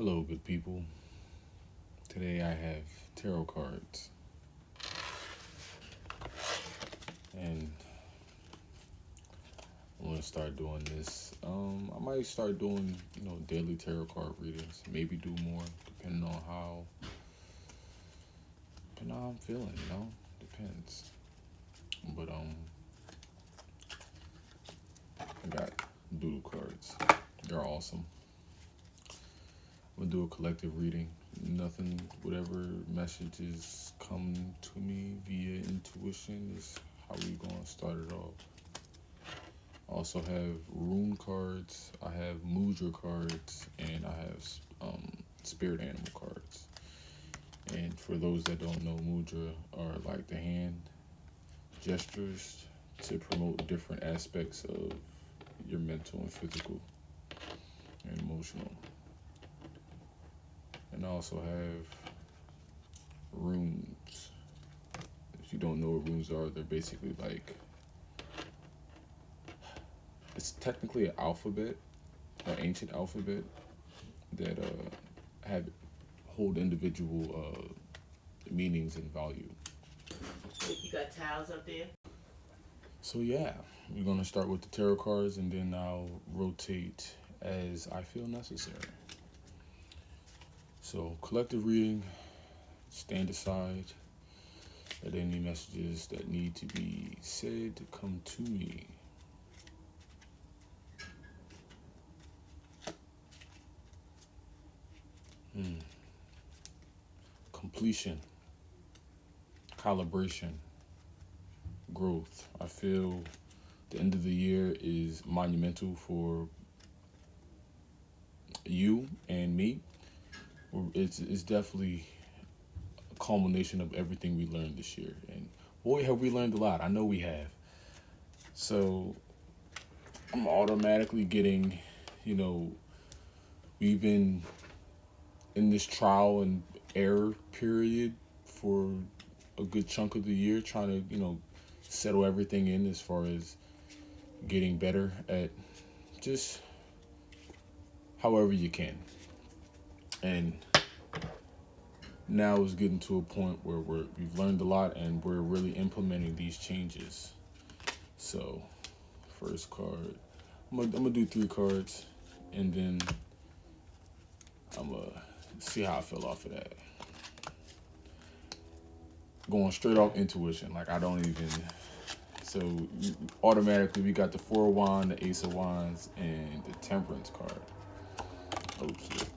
Hello, good people. Today I have tarot cards, and I'm gonna start doing this. I might start doing, daily tarot card readings. Maybe do more, depending on how I'm feeling. Depends. But I got doodle cards. They're awesome. I'm gonna do a collective reading. Nothing, whatever messages come to me via intuition is how we gonna start it off. I also have rune cards. I have mudra cards, and I have spirit animal cards. And for those that don't know, mudra are like the hand gestures to promote different aspects of your mental and physical and emotional. And I also have runes. If you don't know what runes are, they're basically like, it's technically an alphabet, an ancient alphabet that have hold individual meanings and value. You got tiles up there? So yeah, we're gonna start with the tarot cards, and then I'll rotate as I feel necessary. So collective reading, stand aside. Let any messages that need to be said come to me. Completion, calibration, growth. I feel the end of the year is monumental for you and me. It's definitely a culmination of everything we learned this year. And boy, have we learned a lot. I know we have. So I'm automatically getting, we've been in this trial and error period for a good chunk of the year, trying to, settle everything in as far as getting better at just however you can. And now it's getting to a point where we've learned a lot and we're really implementing these changes. So, first card, I'm gonna do 3 cards, and then I'm gonna see how I feel off of that. Going straight off intuition, like I don't even. So automatically we got the 4 of Wands, the Ace of Wands, and the Temperance card. Oh shit!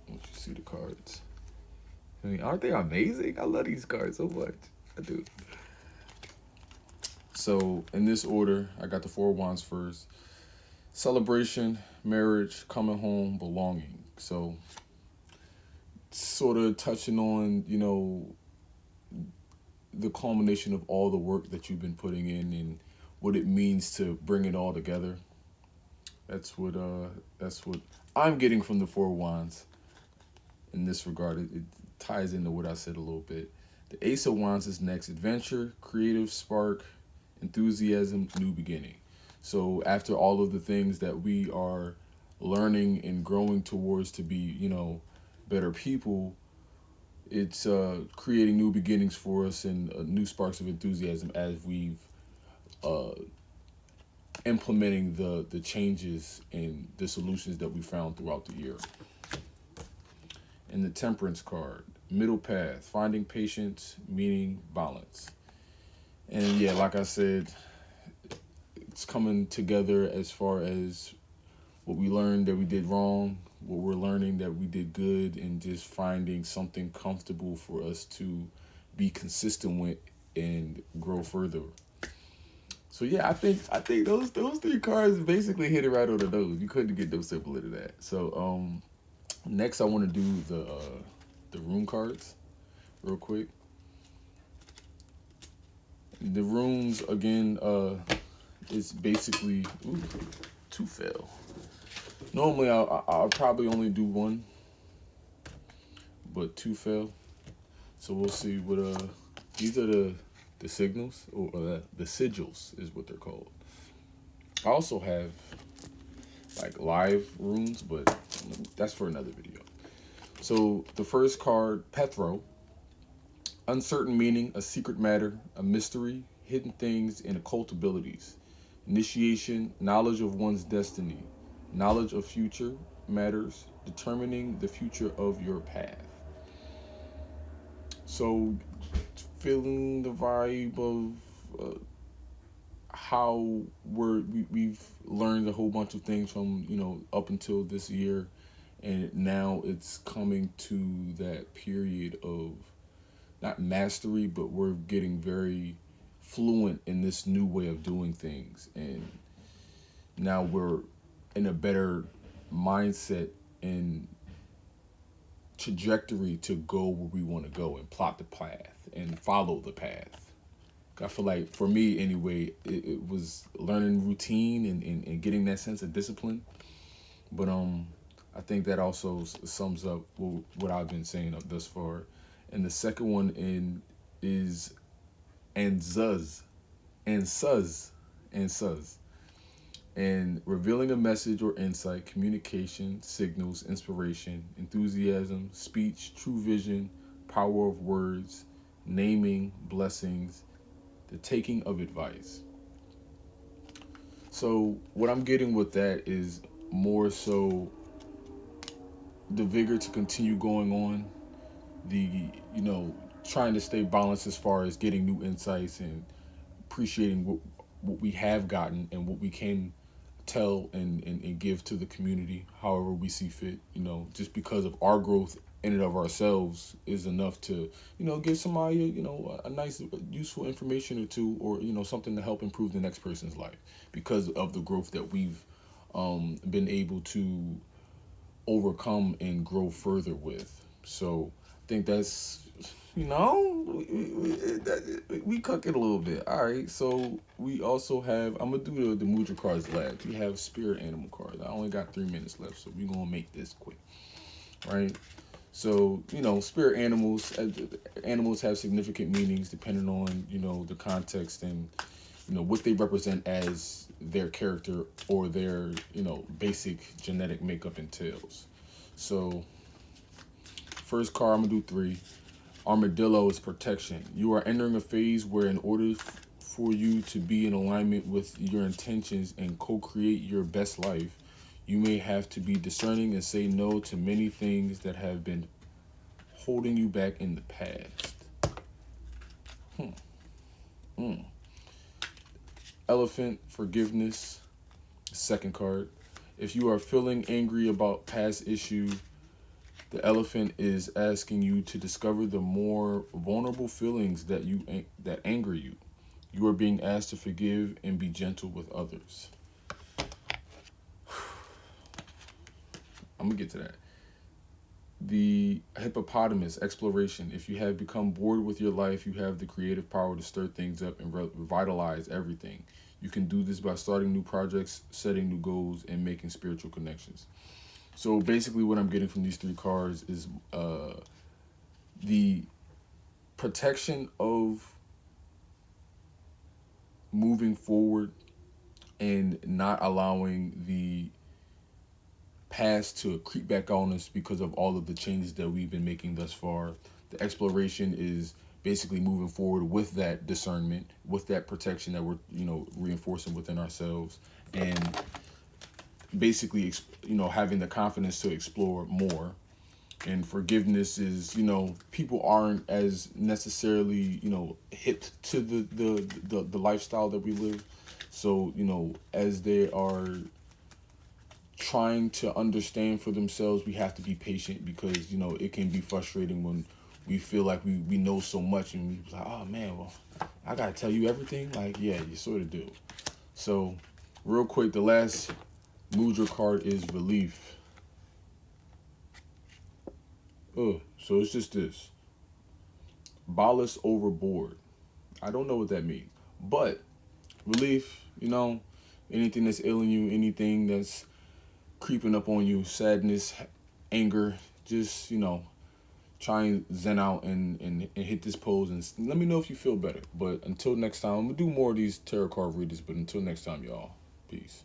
Don't you see the cards? I mean, aren't they amazing? I love these cards so much. I do. So in this order, I got the 4 of Wands first. Celebration, marriage, coming home, belonging. So sort of touching on, the culmination of all the work that you've been putting in and what it means to bring it all together. That's what I'm getting from the 4 of Wands in this regard. It ties into what I said a little bit. The Ace of Wands is next. Adventure, creative spark, enthusiasm, new beginning. So after all of the things that we are learning and growing towards to be, better people, it's creating new beginnings for us and new sparks of enthusiasm as we've implementing the changes and the solutions that we found throughout the year. And the Temperance card, middle path, finding patience, meaning, balance. And yeah, like I said, it's coming together as far as what we learned that we did wrong, what we're learning that we did good, and just finding something comfortable for us to be consistent with and grow further. So yeah, I think those 3 cards basically hit it right on the nose. You couldn't get no simpler than that. So next I want to do the rune cards real quick. The runes again is basically 2 fell. Normally I'll probably only do 1, but 2 fell. So we'll see what these are the signals, or the sigils is what they're called. I also have like live runes, but that's for another video. So the first card, Pethro. Uncertain meaning, a secret matter, a mystery, hidden things, and occult abilities. Initiation, knowledge of one's destiny, knowledge of future matters, determining the future of your path. So, feeling the vibe of how we've learned a whole bunch of things from up until this year, and now it's coming to that period of not mastery, but we're getting very fluent in this new way of doing things, and now we're in a better mindset and trajectory to go where we want to go and plot the path and follow the path. I feel like for me anyway, it was learning routine and getting that sense of discipline. But I think that also sums up what I've been saying thus far. And the second one is Anzuz, Ansuz. And revealing a message or insight, communication, signals, inspiration, enthusiasm, speech, true vision, power of words, naming, blessings, the taking of advice. So what I'm getting with that is more so the vigor to continue going on, the trying to stay balanced as far as getting new insights and appreciating what we have gotten and what we can tell and give to the community however we see fit. Just because of our growth in and of ourselves is enough to give somebody a nice useful information or two, or something to help improve the next person's life because of the growth that we've been able to overcome and grow further with. So I think that's we cook it a little bit. All right, so we also have, I'm gonna do the Mudra cards last. We have spirit animal cards. I only got 3 minutes left, so we're gonna make this quick. Right, so spirit animals have significant meanings depending on the context and what they represent as their character or their basic genetic makeup entails. So first card, I'm gonna do 3. Armadillo is protection. You are entering a phase where in order for you to be in alignment with your intentions and co-create your best life, you may have to be discerning and say no to many things that have been holding you back in the past. Elephant, forgiveness, second card. If you are feeling angry about past issues, the elephant is asking you to discover the more vulnerable feelings that anger you. You are being asked to forgive and be gentle with others. I'm gonna get to that. The hippopotamus, exploration. If you have become bored with your life, you have the creative power to stir things up and revitalize everything. You can do this by starting new projects, setting new goals, and making spiritual connections. So basically what I'm getting from these 3 cards is the protection of moving forward and not allowing the past to creep back on us because of all of the changes that we've been making thus far. The exploration is basically moving forward with that discernment, with that protection that we're reinforcing within ourselves, and basically having the confidence to explore more. And forgiveness is people aren't as necessarily hip to the lifestyle that we live, so as they are trying to understand for themselves, we have to be patient because it can be frustrating when we feel like we know so much and we're like, oh man, well I gotta tell you everything. Like, yeah, you sort of do. So real quick, the last Mudra card is relief. So it's just this. Ballast overboard. I don't know what that means. But relief, anything that's ailing you, anything that's creeping up on you, sadness, anger, just, try and zen out and hit this pose and let me know if you feel better. But until next time, I'm going to do more of these tarot card readers. But until next time, y'all, peace.